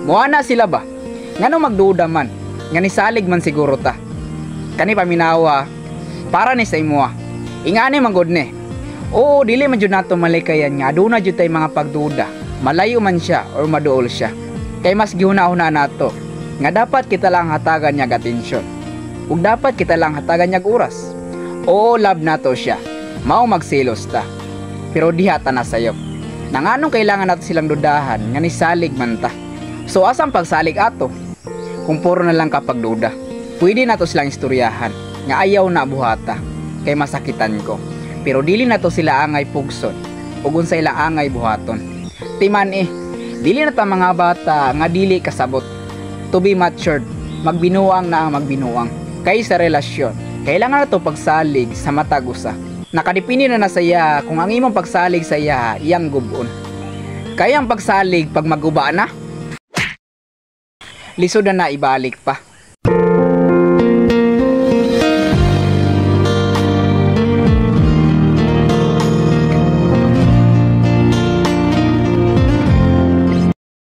Muana sila ba? Ngano magduda man, nga nisalig man siguro ta. Kani paminawa, para ni sa imuha. Ingani man gud ni. Oo, dili man jud nato malikayan nga aduna jud tay mga pagduda. Malayo man siya or maduol siya. Kay mas gihuna-una nato nga dapat kita lang hatagan niya atensyon. Ug dapat kita lang hatagan niya oras. Oo, love nato siya. Mao magselos ta. Pero diha ta na sayo. Nanganong kailangan nato silang dudahan nga nisalig man ta. So asang pagsalig ato? Kung puro na lang kapag duda. Pwede nato silang istoryahan nga ayaw na buhata kay masakitan ko. Pero dili nato sila angay pugson ug unsa ilang angay buhaton. Timan dili na ta mga bata nga dili kasabot. To be matured, magbinuang na ang magbinuang. Kay sa relasyon, kailangan nato pagsalig sa matag usa. Nakadipindi na saya kung ang imong pagsalig sa iya iyang gubon. Kaya ang pagsalig pag maguba na, lisod na ibalik pa.